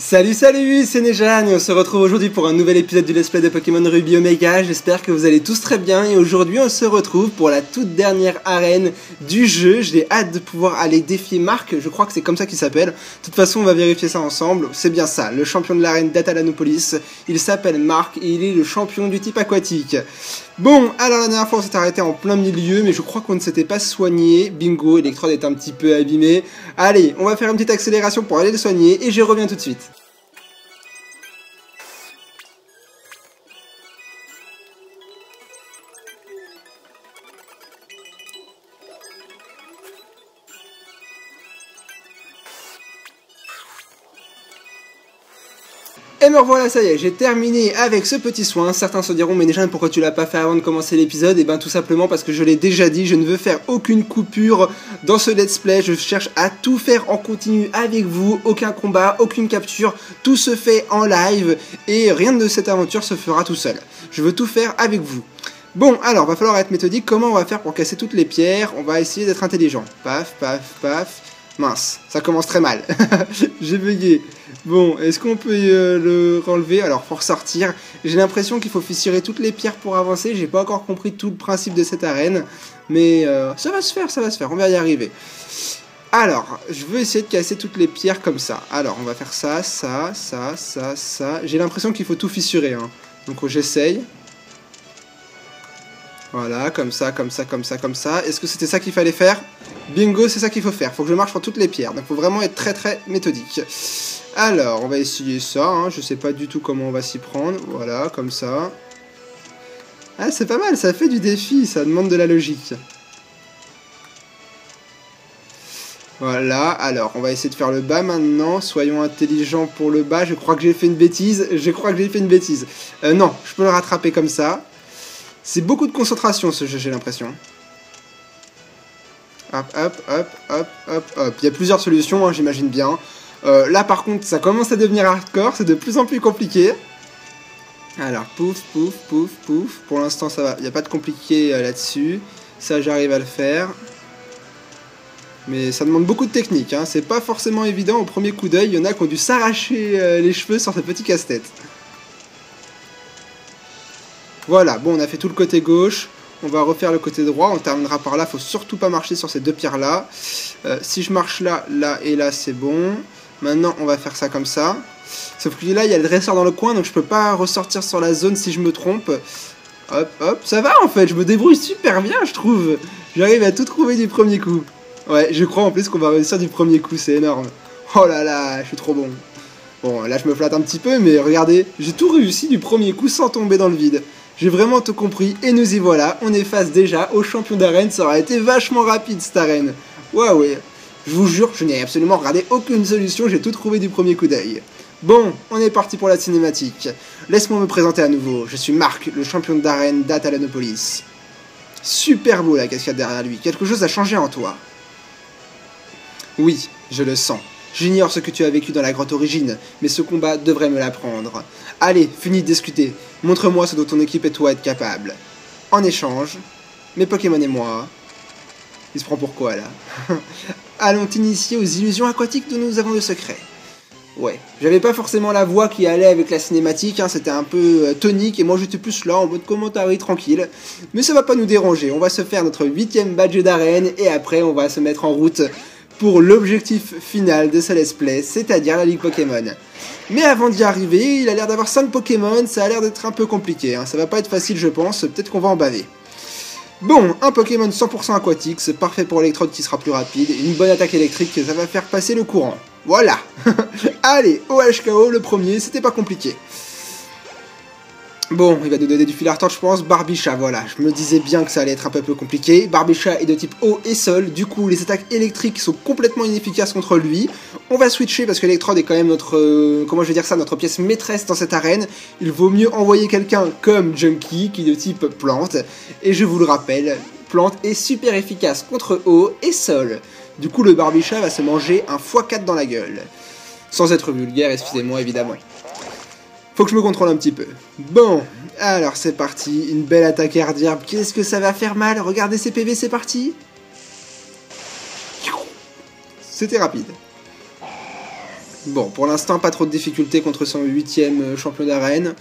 Salut, c'est Nejan et on se retrouve aujourd'hui pour un nouvel épisode du Let's Play de Pokémon Ruby Omega. J'espère que vous allez tous très bien et aujourd'hui on se retrouve pour la toute dernière arène du jeu. J'ai hâte de pouvoir aller défier Marc, je crois que c'est comme ça qu'il s'appelle. De toute façon on va vérifier ça ensemble, c'est bien ça, le champion de l'arène d'Atalanopolis. Il s'appelle Marc et il est le champion du type aquatique. Bon, alors la dernière fois on s'est arrêté en plein milieu, mais je crois qu'on ne s'était pas soigné. Bingo, Electrode est un petit peu abîmé. Allez, on va faire une petite accélération pour aller le soigner et je reviens tout de suite. Et me revoilà, ça y est, j'ai terminé avec ce petit soin. Certains se diront, mais Nejan, pourquoi tu l'as pas fait avant de commencer l'épisode? Et ben tout simplement parce que je l'ai déjà dit, je ne veux faire aucune coupure dans ce let's play. Je cherche à tout faire en continu avec vous, aucun combat, aucune capture, tout se fait en live et rien de cette aventure se fera tout seul. Je veux tout faire avec vous. Bon, alors, va falloir être méthodique. Comment on va faire pour casser toutes les pierres? On va essayer d'être intelligent. Paf, paf, paf. Mince, ça commence très mal. J'ai bugué. Bon, est-ce qu'on peut le renlever? Alors, pour sortir, j'ai l'impression qu'il faut fissurer toutes les pierres pour avancer. J'ai pas encore compris tout le principe de cette arène. Mais ça va se faire, on va y arriver. Alors, je veux essayer de casser toutes les pierres comme ça. Alors, on va faire ça, ça, ça, ça, ça. J'ai l'impression qu'il faut tout fissurer, hein. Donc, j'essaye. Voilà, comme ça, comme ça, comme ça, comme ça. Est-ce que c'était ça qu'il fallait faire? Bingo, c'est ça qu'il faut faire. Faut que je marche sur toutes les pierres. Donc, faut vraiment être très, très méthodique. Alors, on va essayer ça. Hein. Je sais pas du tout comment on va s'y prendre. Voilà, comme ça. Ah, c'est pas mal. Ça fait du défi. Ça demande de la logique. Voilà. Alors, on va essayer de faire le bas maintenant. Soyons intelligents pour le bas. Je crois que j'ai fait une bêtise. Non, je peux le rattraper comme ça. C'est beaucoup de concentration ce jeu, j'ai l'impression. Hop, hop, hop, hop, hop, hop. Il y a plusieurs solutions, hein, j'imagine bien. Là, par contre, ça commence à devenir hardcore. C'est de plus en plus compliqué. Alors, pouf, pouf, pouf, pouf. Pour l'instant, ça va. Il n'y a pas de compliqué là-dessus. Ça, j'arrive à le faire. Mais ça demande beaucoup de technique. Hein. C'est pas forcément évident au premier coup d'œil. Il y en a qui ont dû s'arracher les cheveux sur ce petit casse-tête. Voilà, bon, on a fait tout le côté gauche, on va refaire le côté droit, on terminera par là, faut surtout pas marcher sur ces deux pierres-là. Si je marche là, là et là, c'est bon. Maintenant, on va faire ça comme ça. Sauf que là, il y a le dresseur dans le coin, donc je peux pas ressortir sur la zone si je me trompe. Hop, hop, ça va en fait, je me débrouille super bien, je trouve. J'arrive à tout trouver du premier coup. Ouais, je crois en plus qu'on va réussir du premier coup, c'est énorme. Oh là là, je suis trop bon. Bon, là, je me flatte un petit peu, mais regardez, j'ai tout réussi du premier coup sans tomber dans le vide. J'ai vraiment tout compris, et nous y voilà, on est face déjà au champion d'arène, ça aurait été vachement rapide cette arène. Waouh, je vous jure, je n'ai absolument regardé aucune solution, j'ai tout trouvé du premier coup d'œil. Bon, on est parti pour la cinématique. Laisse-moi me présenter à nouveau, je suis Marc, le champion d'arène d'Atalanopolis. Super beau la cascade derrière lui, quelque chose a changé en toi. Oui, je le sens. J'ignore ce que tu as vécu dans la grotte origine, mais ce combat devrait me l'apprendre. Allez, finis de discuter. Montre-moi ce dont ton équipe et toi êtes capables. En échange, mes Pokémon et moi... Il se prend pour quoi, là? Allons t'initier aux illusions aquatiques dont nous avons le secret. Ouais, j'avais pas forcément la voix qui allait avec la cinématique, hein, c'était un peu tonique, et moi j'étais plus là, en mode commentary tranquille. Mais ça va pas nous déranger, on va se faire notre 8ème badge d'arène, et après on va se mettre en route pour l'objectif final de ce let's play, c'est-à-dire la Ligue Pokémon. Mais avant d'y arriver, il a l'air d'avoir 5 Pokémon, ça a l'air d'être un peu compliqué, hein. Ça va pas être facile je pense, peut-être qu'on va en baver. Bon, un Pokémon 100% aquatique, c'est parfait pour Electrode qui sera plus rapide, et une bonne attaque électrique, ça va faire passer le courant. Voilà. Allez, OHKO, le premier, c'était pas compliqué. Bon, il va nous donner du fil à retordre, je pense. Barbicha, voilà. Je me disais bien que ça allait être un peu plus compliqué. Barbicha est de type eau et sol. Du coup, les attaques électriques sont complètement inefficaces contre lui. On va switcher parce que Electrode est quand même notre... comment je vais dire ça? Notre pièce maîtresse dans cette arène. Il vaut mieux envoyer quelqu'un comme Junkie, qui est de type plante. Et je vous le rappelle, plante est super efficace contre eau et sol. Du coup, le Barbicha va se manger un x4 dans la gueule. Sans être vulgaire, excusez-moi, évidemment. Faut que je me contrôle un petit peu. Bon, alors c'est parti, une belle attaque herbe. Qu'est-ce que ça va faire mal? Regardez ces PV, c'est parti. C'était rapide. Bon, pour l'instant, pas trop de difficultés contre son 8ème champion d'arène.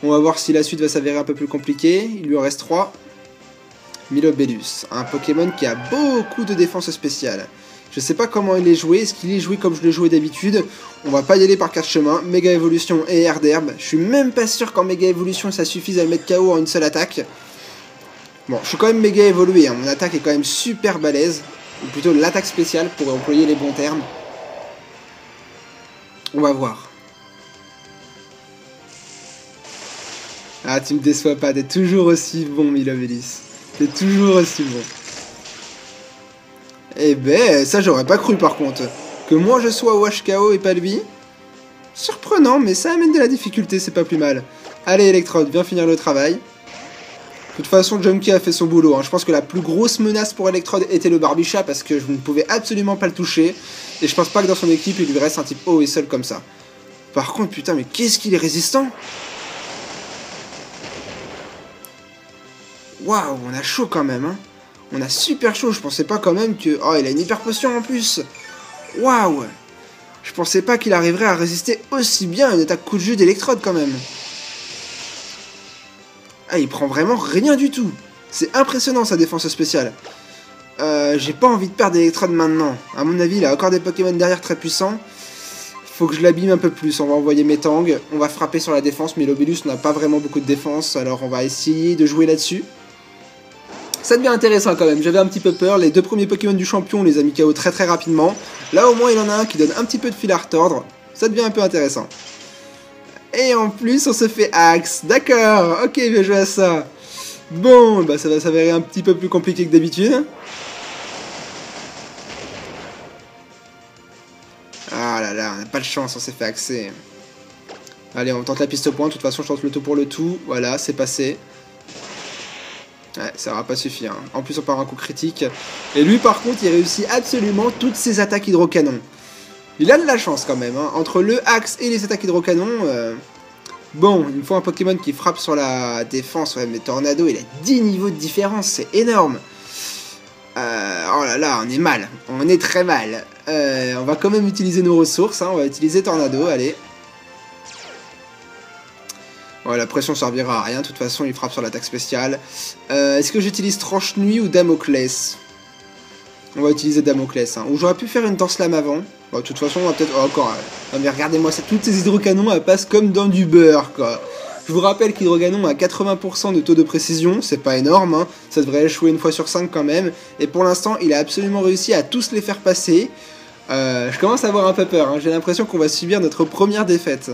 On va voir si la suite va s'avérer un peu plus compliquée. Il lui en reste 3. Milobellus, un Pokémon qui a beaucoup de défense spéciale. Je sais pas comment il est joué, est-ce qu'il est joué comme je le jouais d'habitude? On va pas y aller par 4 chemins, Méga Évolution et Air d'herbe. Je suis même pas sûr qu'en Méga Évolution ça suffise à le mettre KO en une seule attaque. Bon, je suis quand même méga évolué, hein. Mon attaque est quand même super balèze. Ou plutôt l'attaque spéciale pour employer les bons termes. On va voir. Ah, tu me déçois pas, t'es toujours aussi bon, Milobellus. T'es toujours aussi bon. Eh ben, ça j'aurais pas cru par contre. Que moi je sois au HKO et pas lui. Surprenant, mais ça amène de la difficulté, c'est pas plus mal. Allez, Electrode, viens finir le travail. De toute façon, Junkie a fait son boulot. Hein. Je pense que la plus grosse menace pour Electrode était le Barbichat parce que je ne pouvais absolument pas le toucher. Et je pense pas que dans son équipe, il lui reste un type haut et seul comme ça. Par contre, putain, mais qu'est-ce qu'il est résistant! Waouh, on a chaud quand même, hein. On a super chaud, je pensais pas quand même que... Oh, il a une hyper potion en plus. Waouh. Je pensais pas qu'il arriverait à résister aussi bien à une attaque coup de jus d'Electrode quand même. Ah, il prend vraiment rien du tout. C'est impressionnant sa défense spéciale. J'ai pas envie de perdre Electrode maintenant. À mon avis, il a encore des Pokémon derrière très puissants. Faut que je l'abîme un peu plus. On va envoyer Metang. On va frapper sur la défense. Mais Milobellus n'a pas vraiment beaucoup de défense. Alors on va essayer de jouer là-dessus. Ça devient intéressant quand même, j'avais un petit peu peur, les 2 premiers Pokémon du champion, on les a mis KO très rapidement. Là au moins il en a un qui donne un petit peu de fil à retordre, ça devient un peu intéressant. Et en plus on se fait Axe, d'accord, ok, bien joué à ça. Bon, bah ça va s'avérer un petit peu plus compliqué que d'habitude. Ah là là, on n'a pas de chance, on s'est fait axer. Allez, on tente la piste au point, de toute façon je tente le tout pour le tout, voilà, c'est passé. Ouais, ça aura pas suffi, hein. En plus on part un coup critique. Et lui par contre il réussit absolument toutes ses attaques hydrocanon. Il a de la chance quand même, hein. Entre le axe et les attaques hydrocanon. Bon, il me faut un Pokémon qui frappe sur la défense. Ouais, mais Tornado il a 10 niveaux de différence, c'est énorme. Oh là là, on est mal. On est très mal. On va quand même utiliser nos ressources, hein. On va utiliser Tornado, allez. Ouais, la pression servira à rien, de toute façon il frappe sur l'attaque spéciale. Est-ce que j'utilise Tranche Nuit ou Damoclès? On va utiliser Damoclès, hein. Ou j'aurais pu faire une Danse Lame avant. Bon, de toute façon on va peut-être... Oh, encore... Non mais regardez-moi ça, toutes ces hydrocanons elles passent comme dans du beurre quoi. Je vous rappelle qu'Hydrocanon a 80% de taux de précision, c'est pas énorme, hein. Ça devrait échouer une fois sur 5 quand même. Et pour l'instant il a absolument réussi à tous les faire passer. Je commence à avoir un peu peur, hein. J'ai l'impression qu'on va subir notre première défaite.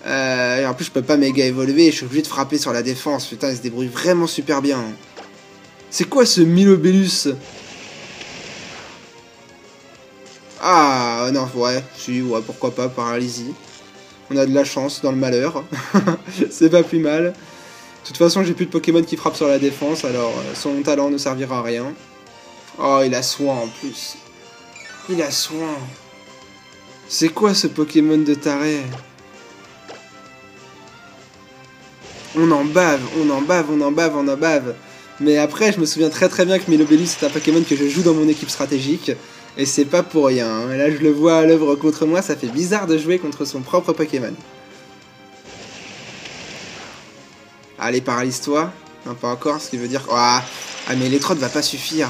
Et en plus je peux pas méga évoluer, je suis obligé de frapper sur la défense, putain il se débrouille vraiment super bien. C'est quoi ce Milobellus? Ah non, ouais, si, ouais, pourquoi pas, paralysie. On a de la chance dans le malheur, c'est pas plus mal. De toute façon j'ai plus de Pokémon qui frappent sur la défense, alors son talent ne servira à rien. Oh il a soin en plus. Il a soin. C'est quoi ce Pokémon de taré? On en bave, on en bave, on en bave, on en bave. Mais après, je me souviens très bien que Milobellus c'est un Pokémon que je joue dans mon équipe stratégique. Et c'est pas pour rien, hein. Et là, je le vois à l'œuvre contre moi, ça fait bizarre de jouer contre son propre Pokémon. Allez, paralyse-toi. Non, pas encore, ce qui veut dire... Ah, mais Electrode va pas suffire.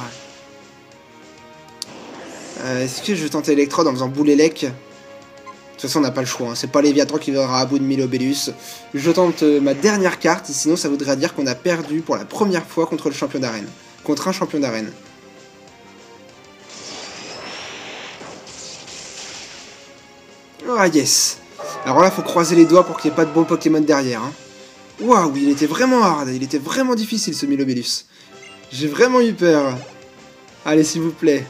Est-ce que je vais tenter Electrode en faisant boule élec? De toute façon, on n'a pas le choix, hein. C'est pas Léviathan qui viendra à bout de Milobellus. Je tente ma dernière carte, sinon ça voudrait dire qu'on a perdu pour la première fois contre le champion d'arène. Contre un champion d'arène. Ah yes. Alors là, faut croiser les doigts pour qu'il n'y ait pas de bons Pokémon derrière, hein. Waouh, il était vraiment hard, il était vraiment difficile ce Milobellus. J'ai vraiment eu peur. Allez, s'il vous plaît.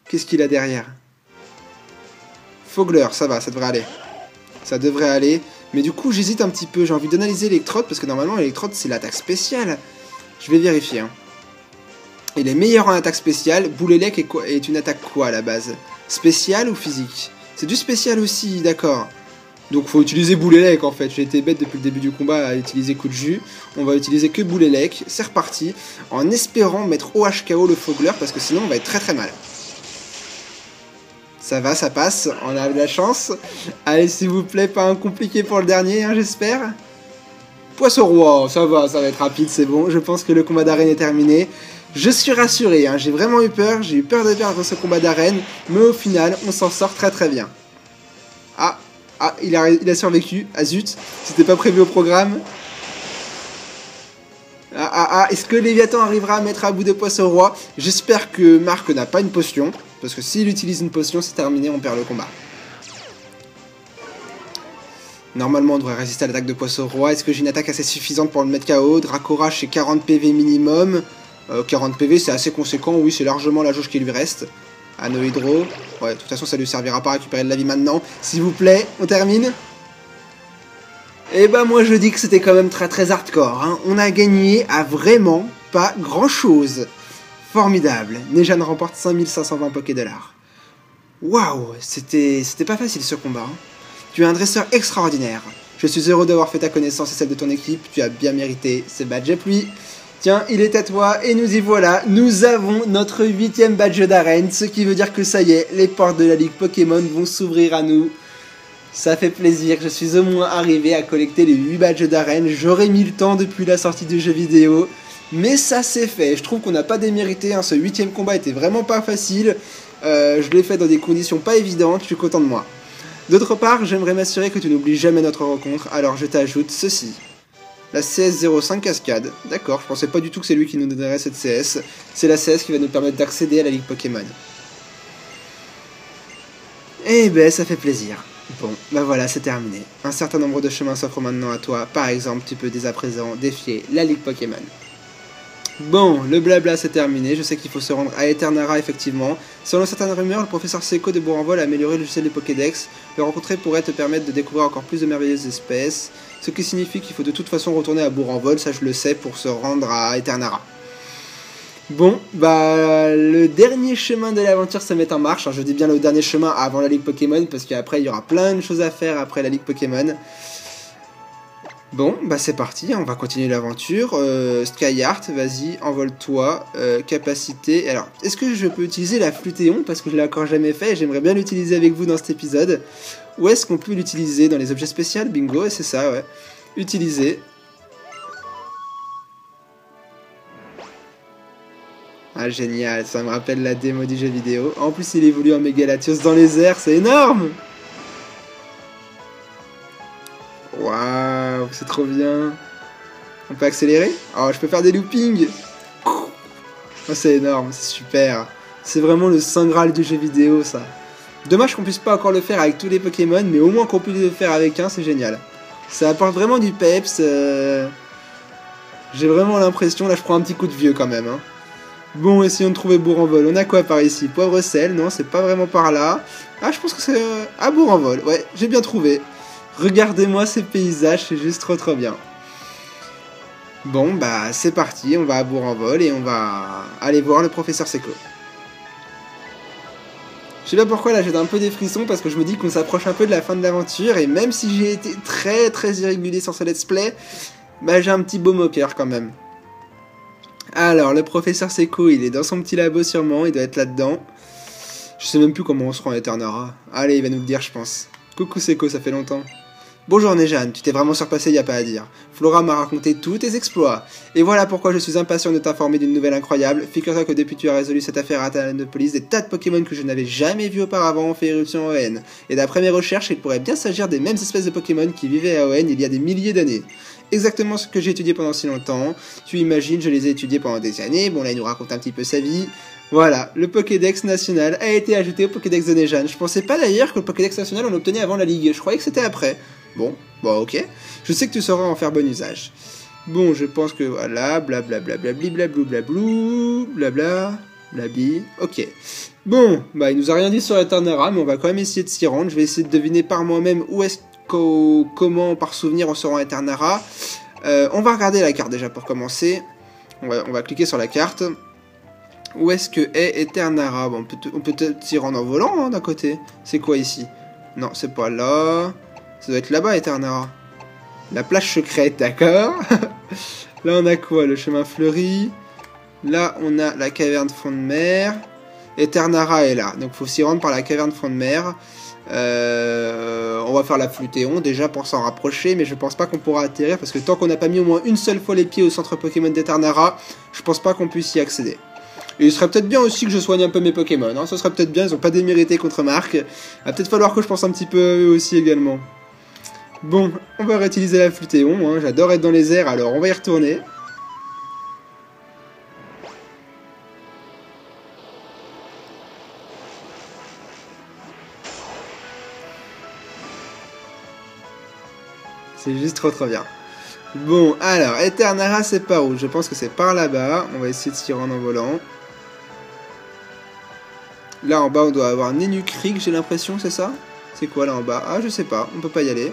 Qu'est-ce qu'il a derrière? Fogler, ça va, ça devrait aller. Ça devrait aller. Mais du coup, j'hésite un petit peu. J'ai envie d'analyser Electrode, parce que normalement, Electrode, c'est l'attaque spéciale. Je vais vérifier, hein. Il est meilleur en attaque spéciale. Boule élec est une attaque quoi, à la base? Spéciale ou physique? C'est du spécial aussi, d'accord. Donc, faut utiliser boule élec, en fait. J'ai été bête depuis le début du combat à utiliser coup de jus. On va utiliser que boule élec. C'est reparti. En espérant mettre OHKO le Fogler, parce que sinon, on va être très mal. Ça va, ça passe, on a de la chance. Allez, s'il vous plaît, pas un compliqué pour le dernier, hein, j'espère. Poisson roi, ça va être rapide, c'est bon. Je pense que le combat d'arène est terminé. Je suis rassuré, hein, j'ai vraiment eu peur. J'ai eu peur de perdre ce combat d'arène. Mais au final, on s'en sort très très bien. Ah, il a survécu. Ah zut, c'était pas prévu au programme. Est-ce que Léviathan arrivera à mettre à bout de Poisson Roi? J'espère que Marc n'a pas une potion. Parce que s'il utilise une potion, c'est terminé, on perd le combat. Normalement, on devrait résister à l'attaque de Poisson Roi. Est-ce que j'ai une attaque assez suffisante pour le mettre KO? Dracourage, c'est 40 PV minimum. 40 PV, c'est assez conséquent. Oui, c'est largement la jauge qui lui reste. Anohydro. Ouais, de toute façon, ça lui servira pas à récupérer de la vie maintenant. S'il vous plaît, on termine. Et bah, moi, je dis que c'était quand même très très hardcore. Hein. On a gagné à vraiment pas grand-chose. Formidable. Nejan remporte 5520 Pokédollars. Waouh, c'était pas facile ce combat. Hein. Tu es un dresseur extraordinaire. Je suis heureux d'avoir fait ta connaissance et celle de ton équipe. Tu as bien mérité ces badges et pluie. Tiens, il est à toi et nous y voilà. Nous avons notre 8e badge d'arène, ce qui veut dire que ça y est, les portes de la Ligue Pokémon vont s'ouvrir à nous. Ça fait plaisir, je suis au moins arrivé à collecter les 8 badges d'arène. J'aurais mis le temps depuis la sortie du jeu vidéo. Mais ça c'est fait, je trouve qu'on n'a pas démérité, hein. Ce 8e combat était vraiment pas facile, je l'ai fait dans des conditions pas évidentes, je suis content de moi. D'autre part, j'aimerais m'assurer que tu n'oublies jamais notre rencontre, alors je t'ajoute ceci. La CS05 Cascade, d'accord, je pensais pas du tout que c'est lui qui nous donnerait cette CS, c'est la CS qui va nous permettre d'accéder à la Ligue Pokémon. Eh ben, ça fait plaisir. Bon, bah voilà, c'est terminé. Un certain nombre de chemins s'offrent maintenant à toi, par exemple, tu peux dès à présent défier la Ligue Pokémon. Bon, le blabla c'est terminé, je sais qu'il faut se rendre à Eternara effectivement. Selon certaines rumeurs, le professeur Seiko de Bourg-en-Vol a amélioré le logiciel des Pokédex. Le rencontrer pourrait te permettre de découvrir encore plus de merveilleuses espèces, ce qui signifie qu'il faut de toute façon retourner à Bourg-en-Vol, ça je le sais, pour se rendre à Eternara. Bon, bah le dernier chemin de l'aventure se met en marche, je dis bien le dernier chemin avant la Ligue Pokémon, parce qu'après il y aura plein de choses à faire après la Ligue Pokémon. Bon, bah c'est parti, on va continuer l'aventure. Skyheart, vas-y, envole-toi. Capacité. Alors, est-ce que je peux utiliser la Flutéon? Parce que je l'ai encore jamais fait et j'aimerais bien l'utiliser avec vous dans cet épisode. Où est-ce qu'on peut l'utiliser? Dans les objets spéciaux? Bingo, c'est ça, ouais. Utiliser. Ah, génial, ça me rappelle la démo du jeu vidéo. En plus, il évolue en Mégalatios dans les airs, c'est énorme! Waouh, c'est trop bien. On peut accélérer? Oh, je peux faire des loopings. Oh, c'est énorme, c'est super. C'est vraiment le saint graal du jeu vidéo, ça. Dommage qu'on puisse pas encore le faire avec tous les Pokémon, mais au moins qu'on puisse le faire avec un, c'est génial. Ça apporte vraiment du peps. J'ai vraiment l'impression, là je prends un petit coup de vieux quand même. Hein. Bon, essayons de trouver Bourg-en-Vol. On a quoi par ici? Poivre-sel, non, c'est pas vraiment par là. Ah, je pense que c'est à Bourg-en-Vol. Ouais, j'ai bien trouvé. Regardez-moi ces paysages, c'est juste trop trop bien. Bon, bah c'est parti, on va à Bourg-en-Vol et on va aller voir le professeur Seiko. Je sais pas pourquoi là j'ai un peu des frissons parce que je me dis qu'on s'approche un peu de la fin de l'aventure et même si j'ai été très très irrégulier sur ce let's play, bah j'ai un petit baume au cœur quand même. Alors, le professeur Seiko, il est dans son petit labo sûrement, il doit être là-dedans. Je sais même plus comment on se rend à Eternara. Allez, il va nous le dire, je pense. Coucou Seiko, ça fait longtemps. Bonjour Nejan, tu t'es vraiment surpassé, y a pas à dire. Flora m'a raconté tous tes exploits. Et voilà pourquoi je suis impatient de t'informer d'une nouvelle incroyable. Figure-toi que depuis que tu as résolu cette affaire à Talanopolis, des tas de Pokémon que je n'avais jamais vus auparavant ont fait éruption à ON. Et d'après mes recherches, il pourrait bien s'agir des mêmes espèces de Pokémon qui vivaient à ON il y a des milliers d'années. Exactement ce que j'ai étudié pendant si longtemps. Tu imagines, je les ai étudiés pendant des années. Bon là, il nous raconte un petit peu sa vie. Voilà, le Pokédex national a été ajouté au Pokédex de Nejan. Je pensais pas d'ailleurs que le Pokédex national on l'obtenait avant la Ligue. Je croyais que c'était après. Bon, ok. Je sais que tu sauras en faire bon usage. Bon, je pense que voilà, blablabla, blablabla, blabla, blabli, ok. Bon, bah il nous a rien dit sur Eternara, mais on va quand même essayer de s'y rendre. Je vais essayer de deviner par moi-même où est-ce comment par souvenir on se rend à Eternara. On va regarder la carte déjà pour commencer. On va cliquer sur la carte. Où est-ce que est Eternara? Bon, on peut peut-être s'y rendre en volant hein, d'un côté. C'est quoi ici? Non, c'est pas là. Ça doit être là-bas, Eternara. La plage secrète, d'accord. Là, on a quoi? Le chemin fleuri. Là, on a la caverne fond de mer. Eternara est là, donc faut s'y rendre par la caverne fond de mer. On va faire la Flutéon déjà pour s'en rapprocher, mais je pense pas qu'on pourra atterrir parce que tant qu'on n'a pas mis au moins une seule fois les pieds au centre Pokémon d'Eternara, je pense pas qu'on puisse y accéder. Et il serait peut-être bien aussi que je soigne un peu mes Pokémon, hein. Ce serait peut-être bien, ils ont pas démérité contre Marc. Il va peut-être falloir que je pense un petit peu à eux aussi également. Bon, on va réutiliser la Flutéon, hein. J'adore être dans les airs, alors on va y retourner. C'est juste trop bien. Bon, alors, Eternara, c'est par où? Je pense que c'est par là-bas. On va essayer de s'y rendre en volant. Là, en bas, on doit avoir Nenukrig, j'ai l'impression, c'est ça? C'est quoi, là, en bas? Ah, je sais pas, on peut pas y aller.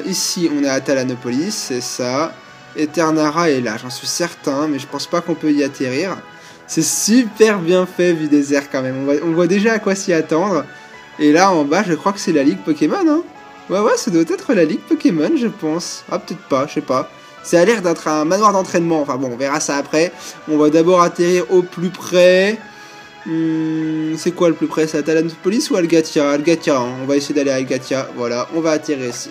Ici, on est à Talanopolis, c'est ça. Eternara est là, j'en suis certain, mais je pense pas qu'on peut y atterrir. C'est super bien fait, vu des airs, quand même. On voit déjà à quoi s'y attendre. Et là, en bas, je crois que c'est la Ligue Pokémon, hein. Ouais, ça doit être la Ligue Pokémon, je pense. Ah, peut-être pas, je sais pas. Ça a l'air d'être un manoir d'entraînement. Enfin bon, on verra ça après. On va d'abord atterrir au plus près. C'est quoi le plus près? C'est à Talanopolis ou Algatia? Algatia, hein. On va essayer d'aller à Algatia. Voilà, on va atterrir ici.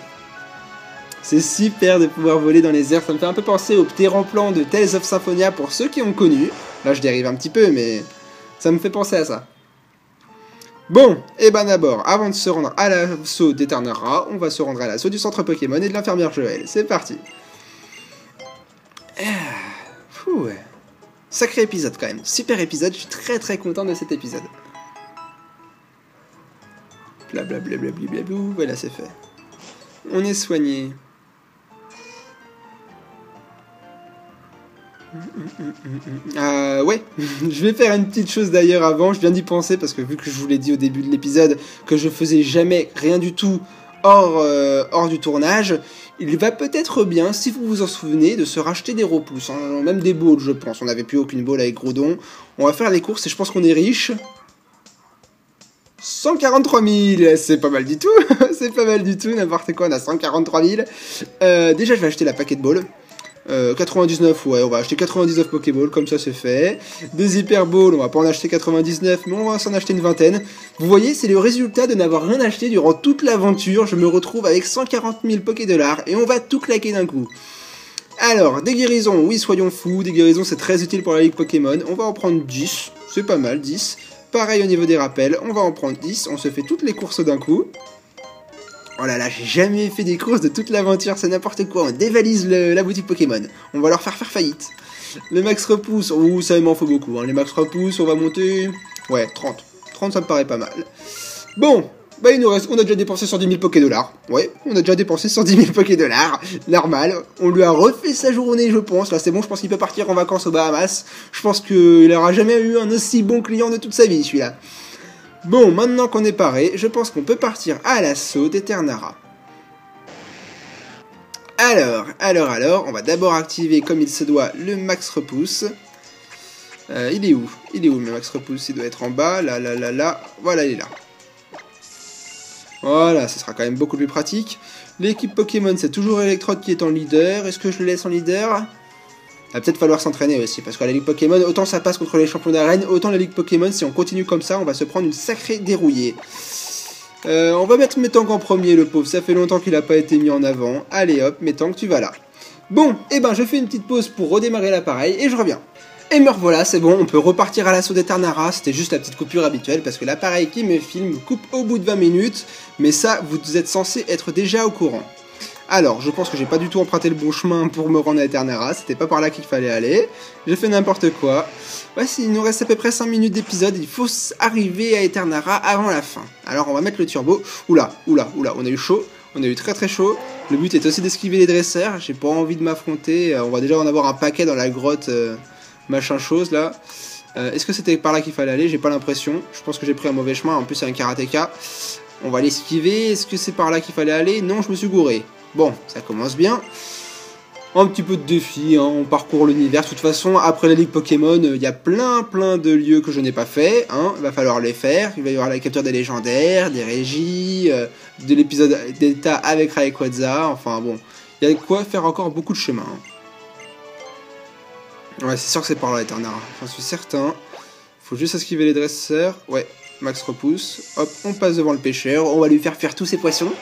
C'est super de pouvoir voler dans les airs. Ça me fait un peu penser au petit remplan de Tales of Symphonia pour ceux qui ont connu. Là, je dérive un petit peu, mais ça me fait penser à ça. Bon, et ben d'abord, avant de se rendre à l'assaut d'Eternara, on va se rendre à l'assaut du centre Pokémon et de l'infirmière Joël. C'est parti. Ouais. Sacré épisode quand même. Super épisode, je suis très content de cet épisode. Blablabla, voilà, c'est fait. On est soigné. Ouais, je vais faire une petite chose d'ailleurs avant, je viens d'y penser parce que vu que je vous l'ai dit au début de l'épisode que je faisais jamais rien du tout hors du tournage, il va peut-être bien, si vous vous en souvenez, de se racheter des repousses, hein, même des balls je pense, on n'avait plus aucune ball avec Groudon, on va faire les courses et je pense qu'on est riche. 143 000, c'est pas mal du tout, c'est pas mal du tout, n'importe quoi, on a 143 000. Déjà je vais acheter la paquet de balls. 99, ouais, on va acheter 99 Pokéballs, comme ça c'est fait. Des Hyper Balls, on va pas en acheter 99, mais on va s'en acheter une vingtaine. Vous voyez, c'est le résultat de n'avoir rien acheté durant toute l'aventure. Je me retrouve avec 140 000 Pokédollars et on va tout claquer d'un coup. Alors, des guérisons, oui, soyons fous, des guérisons c'est très utile pour la Ligue Pokémon. On va en prendre 10, c'est pas mal, 10. Pareil au niveau des rappels, on va en prendre 10, on se fait toutes les courses d'un coup. Oh là là, j'ai jamais fait des courses de toute l'aventure, c'est n'importe quoi, on dévalise la boutique Pokémon. On va leur faire faillite. Le max repousse, ouh, ça m'en faut beaucoup, hein. Les max repousse, on va monter... Ouais, 30. 30, ça me paraît pas mal. Bon, bah il nous reste... On a déjà dépensé 110 000 Pokédollars. Ouais, on a déjà dépensé 110 000 Pokédollars. Normal. On lui a refait sa journée, je pense. Là, c'est bon, je pense qu'il peut partir en vacances aux Bahamas. Je pense qu'il aura jamais eu un aussi bon client de toute sa vie, celui-là. Bon, maintenant qu'on est paré, je pense qu'on peut partir à l'assaut d'Eternara. Alors, on va d'abord activer comme il se doit le max repousse. Il est où le max repousse? Il doit être en bas, là. Voilà, il est là. Voilà, ce sera quand même beaucoup plus pratique. L'équipe Pokémon, c'est toujours Electrode qui est en leader. Est-ce que je le laisse en leader? Il va peut-être falloir s'entraîner aussi, parce que la Ligue Pokémon, autant ça passe contre les champions d'arène, autant la Ligue Pokémon, si on continue comme ça, on va se prendre une sacrée dérouillée. On va mettre Métank en premier, le pauvre, ça fait longtemps qu'il n'a pas été mis en avant. Allez hop, Métank, tu vas là. Bon, et ben je fais une petite pause pour redémarrer l'appareil, et je reviens. Et me revoilà, c'est bon, on peut repartir à l'assaut d'Eternara, c'était juste la petite coupure habituelle, parce que l'appareil qui me filme coupe au bout de 20 minutes, mais ça, vous êtes censé être déjà au courant. Alors, je pense que j'ai pas du tout emprunté le bon chemin pour me rendre à Eternara, c'était pas par là qu'il fallait aller, j'ai fait n'importe quoi. Ouais, il nous reste à peu près 5 minutes d'épisode, il faut arriver à Eternara avant la fin. Alors on va mettre le turbo, oula, on a eu chaud, on a eu très chaud. Le but est aussi d'esquiver les dresseurs, j'ai pas envie de m'affronter, on va déjà en avoir un paquet dans la grotte, machin chose là. Est-ce que c'était par là qu'il fallait aller? J'ai pas l'impression, je pense que j'ai pris un mauvais chemin, en plus c'est un karatéka. On va l'esquiver, est-ce que c'est par là qu'il fallait aller? Non, je me suis gouré. Bon, ça commence bien. Un petit peu de défi, hein, on parcourt l'univers. De toute façon, après la Ligue Pokémon, il y a plein de lieux que je n'ai pas fait. Hein, il va falloir les faire. Il va y avoir la capture des légendaires, des régies, de l'épisode d'État avec Rayquaza. Enfin bon, il y a de quoi faire encore beaucoup de chemin. Hein. Ouais, c'est sûr que c'est par là, Eternara. J'en suis certain. Faut juste esquiver les dresseurs. Ouais, Max repousse. Hop, on passe devant le pêcheur. On va lui faire tous ses poissons.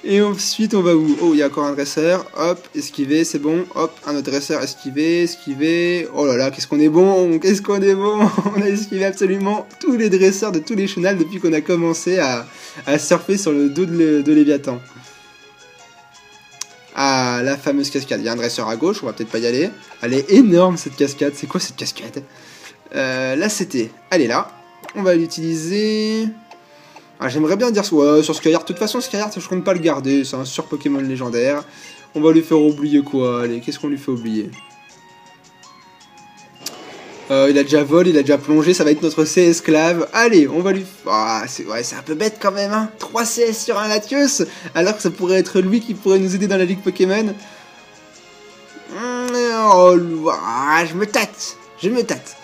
Et ensuite, on va où? Oh, il y a encore un dresseur. Hop, esquiver, c'est bon. Hop, un autre dresseur, esquiver, esquiver. Oh là là, qu'est-ce qu'on est bon! Qu'est-ce qu'on est bon! On a esquivé absolument tous les dresseurs de tous les chenals depuis qu'on a commencé à surfer sur le dos de Léviathan. Ah, la fameuse cascade. Il y a un dresseur à gauche, on va peut-être pas y aller. Elle est énorme cette cascade. C'est quoi cette cascade? Là, c'était. Elle est là. On va l'utiliser. Ah, j'aimerais bien dire ouais, sur Skyheart. De toute façon, Skyheart, je compte pas le garder. C'est un sur Pokémon légendaire. On va lui faire oublier quoi? Allez, qu'est-ce qu'on lui fait oublier? Il a déjà vol, il a déjà plongé. Ça va être notre C-esclave. Allez, on va lui... Ah, c'est un peu bête quand même, hein. 3 CS sur un Latios. Alors que ça pourrait être lui qui pourrait nous aider dans la Ligue Pokémon. Oh, je me tâte. Je me tâte.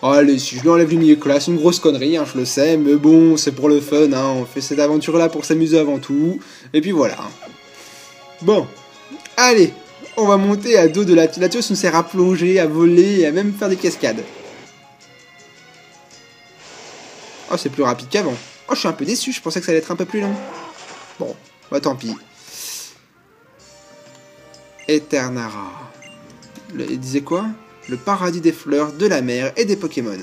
Allez, si je lui enlève l'Uniclass, une grosse connerie, hein, je le sais, mais bon, c'est pour le fun, hein, on fait cette aventure-là pour s'amuser avant tout, et puis voilà. Bon, allez, on va monter à dos de Latios. Latios nous sert à plonger, à voler, et à même faire des cascades. Oh, c'est plus rapide qu'avant. Oh, je suis un peu déçu, je pensais que ça allait être un peu plus long. Bon, bah tant pis. Eternara. Il disait quoi? Le paradis des fleurs, de la mer et des Pokémon.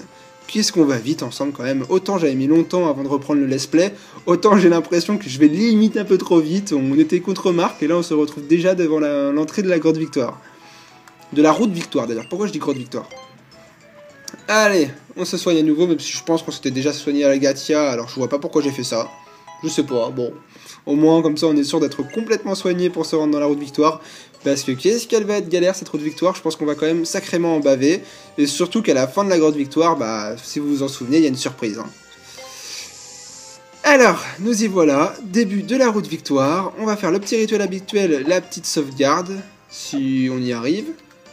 Qu'est-ce qu'on va vite ensemble quand même. Autant j'avais mis longtemps avant de reprendre le let's play, autant j'ai l'impression que je vais limite un peu trop vite. On était contre Marc et là on se retrouve déjà devant l'entrée de la Grotte Victoire. De la route Victoire d'ailleurs. Pourquoi je dis Grotte Victoire? Allez, on se soigne à nouveau, même si je pense qu'on s'était déjà soigné à la Gatia, alors je vois pas pourquoi j'ai fait ça. Je sais pas, bon. Au moins, comme ça, on est sûr d'être complètement soigné pour se rendre dans la route Victoire. Parce que qu'est-ce qu'elle va être galère, cette route Victoire? Je pense qu'on va quand même sacrément en baver. Et surtout qu'à la fin de la grotte Victoire, bah, si vous vous en souvenez, il y a une surprise. Hein. Alors, nous y voilà. Début de la route Victoire. On va faire le petit rituel habituel, la petite sauvegarde. Si on y arrive.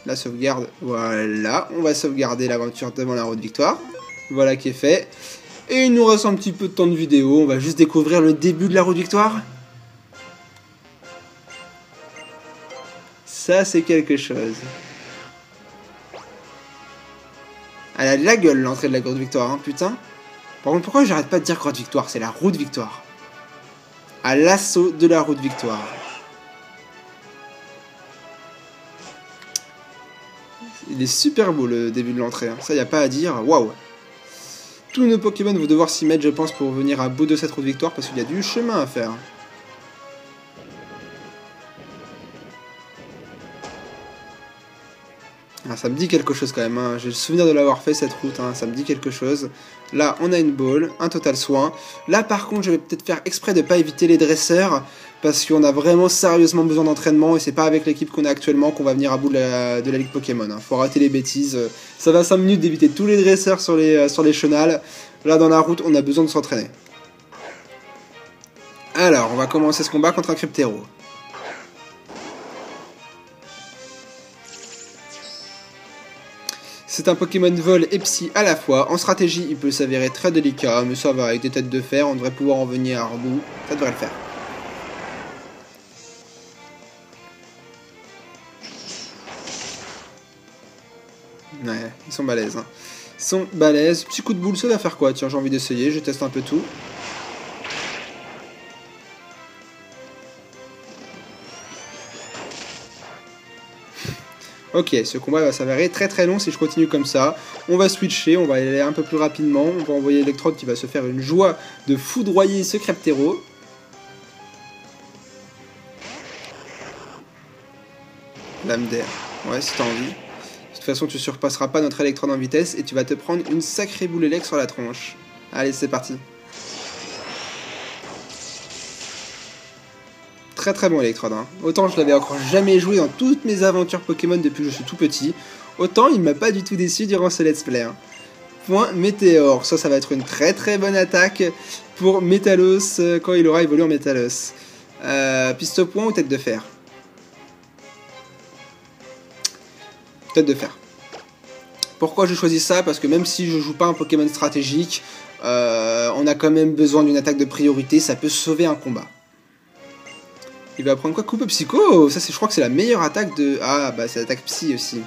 La sauvegarde, voilà. On va sauvegarder l'aventure devant la route Victoire. Voilà qui est fait. Et il nous reste un petit peu de temps de vidéo, on va juste découvrir le début de la route Victoire. Ça, c'est quelque chose. Elle a de la gueule, l'entrée de la grotte Victoire, hein, putain. Par contre, pourquoi j'arrête pas de dire grotte Victoire? C'est la route Victoire. À l'assaut de la route Victoire. Il est super beau, le début de l'entrée. Hein. Ça, y a pas à dire. Waouh. Tous nos Pokémon vont devoir s'y mettre, je pense, pour venir à bout de cette route Victoire, parce qu'il y a du chemin à faire. Ah, ça me dit quelque chose quand même, hein. J'ai le souvenir de l'avoir fait cette route, hein. Ça me dit quelque chose. Là, on a une boule, un total soin. Là, par contre, je vais peut-être faire exprès de ne pas éviter les dresseurs, parce qu'on a vraiment sérieusement besoin d'entraînement, et c'est pas avec l'équipe qu'on a actuellement qu'on va venir à bout de la Ligue Pokémon. Hein. Faut arrêter les bêtises. Ça va 5 minutes d'éviter tous les dresseurs sur les chenals. Là, dans la route, on a besoin de s'entraîner. Alors, on va commencer ce combat contre un Cryptero. C'est un Pokémon vol et psy à la fois. En stratégie, il peut s'avérer très délicat, mais ça va, avec des têtes de fer, on devrait pouvoir en venir à bout. Ça devrait le faire. Ouais, ils sont balèzes. Hein. Ils sont balèzes. Petit coup de boule, ça va faire quoi? Tiens, j'ai envie d'essayer, je teste un peu tout. Ok, ce combat va s'avérer très très long si je continue comme ça. On va switcher, on va aller un peu plus rapidement. On va envoyer Electrode qui va se faire une joie de foudroyer ce Cryptero. Lame d'air. Ouais, si t'as envie. De toute façon, tu surpasseras pas notre Electrode en vitesse et tu vas te prendre une sacrée boule élect sur la tronche. Allez, c'est parti. Très très bon Electrode. Hein. Autant je l'avais encore jamais joué dans toutes mes aventures Pokémon depuis que je suis tout petit, autant il m'a pas du tout déçu durant ce let's play. Hein. Point Météore. Ça va être une très très bonne attaque pour Métalos quand il aura évolué en Métalos. Piste au point ou tête de fer? Tête de fer. Pourquoi je choisis ça? Parce que même si je joue pas un Pokémon stratégique, on a quand même besoin d'une attaque de priorité, ça peut sauver un combat. Il va prendre quoi? Coupe psycho? Ça, je crois que c'est la meilleure attaque de... Ah, bah c'est l'attaque psy aussi.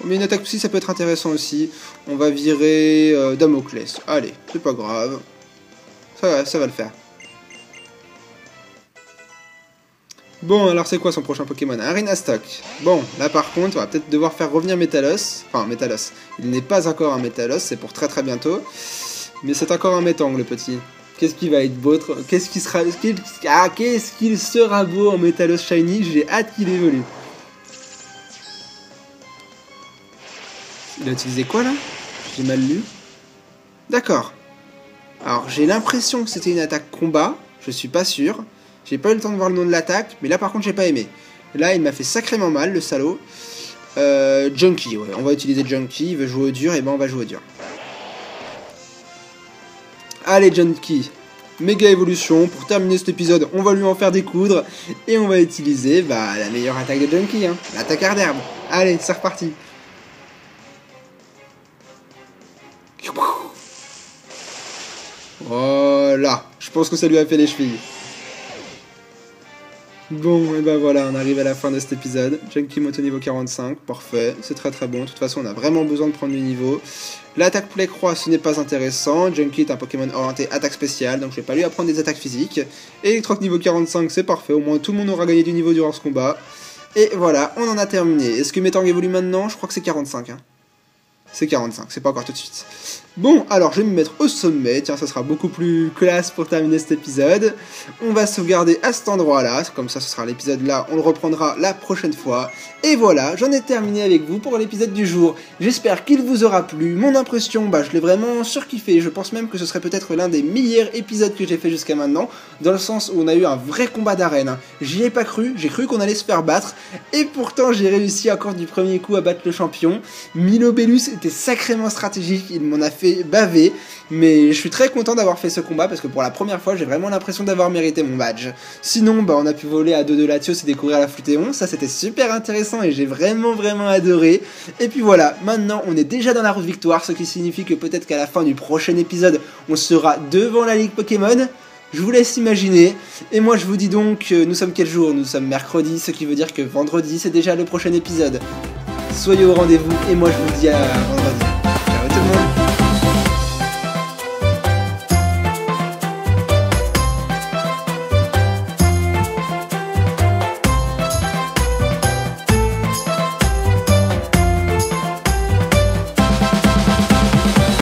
Mais une attaque psy, ça peut être intéressant aussi. On va virer Damoclès. Allez, c'est pas grave. Ça va le faire. Bon, alors c'est quoi son prochain Pokémon? Arena Stock. Bon, là par contre, on va peut-être devoir faire revenir Métalos. Enfin, Métalos. Il n'est pas encore un Métalos, c'est pour très très bientôt. Mais c'est encore un Métang, le petit. Qu'est-ce qui va être beau? Qu'est-ce qui sera... qu'est-ce qu'il sera beau en Métalos Shiny? J'ai hâte qu'il évolue. Il a utilisé quoi, là? J'ai mal lu. D'accord. Alors, j'ai l'impression que c'était une attaque combat. Je suis pas sûr. J'ai pas eu le temps de voir le nom de l'attaque, mais là par contre j'ai pas aimé. Là il m'a fait sacrément mal, le salaud. Junkie, ouais, on va utiliser Junkie, il veut jouer au dur, et ben on va jouer au dur. Allez Junkie, méga évolution, pour terminer cet épisode, on va lui en faire découdre, et on va utiliser la meilleure attaque de Junkie, hein, l'attaque art d'herbe. Allez, c'est reparti. Voilà, je pense que ça lui a fait les chevilles. Bon, et ben voilà, on arrive à la fin de cet épisode. Junkie moto niveau 45, parfait, c'est très très bon. De toute façon, on a vraiment besoin de prendre du niveau. L'attaque Plécroix, ce n'est pas intéressant. Junkie est un Pokémon orienté attaque spéciale, donc je vais pas lui apprendre des attaques physiques. Electroc niveau 45, c'est parfait, au moins tout le monde aura gagné du niveau durant ce combat. Et voilà, on en a terminé. Est-ce que Métang évolue maintenant? Je crois que c'est 45. Hein. C'est 45, c'est pas encore tout de suite. Bon, alors je vais me mettre au sommet, tiens, ça sera beaucoup plus classe pour terminer cet épisode. On va sauvegarder à cet endroit-là, comme ça ce sera l'épisode là, on le reprendra la prochaine fois. Et voilà, j'en ai terminé avec vous pour l'épisode du jour. J'espère qu'il vous aura plu, mon impression, je l'ai vraiment surkiffé, je pense même que ce serait peut-être l'un des meilleurs épisodes que j'ai fait jusqu'à maintenant, dans le sens où on a eu un vrai combat d'arène. J'y ai pas cru, j'ai cru qu'on allait se faire battre, et pourtant j'ai réussi encore du premier coup à battre le champion. Milobellus était sacrément stratégique, il m'en a fait baver, mais je suis très content d'avoir fait ce combat parce que pour la première fois j'ai vraiment l'impression d'avoir mérité mon badge. Sinon on a pu voler à Dodo Latios et découvrir la Flutéon, ça c'était super intéressant et j'ai vraiment adoré. Et puis voilà, maintenant on est déjà dans la route victoire, ce qui signifie que peut-être qu'à la fin du prochain épisode on sera devant la Ligue Pokémon. Je vous laisse imaginer, et moi je vous dis donc, nous sommes quel jour? Nous sommes mercredi, ce qui veut dire que vendredi c'est déjà le prochain épisode. Soyez au rendez-vous, et moi je vous dis à vendredi.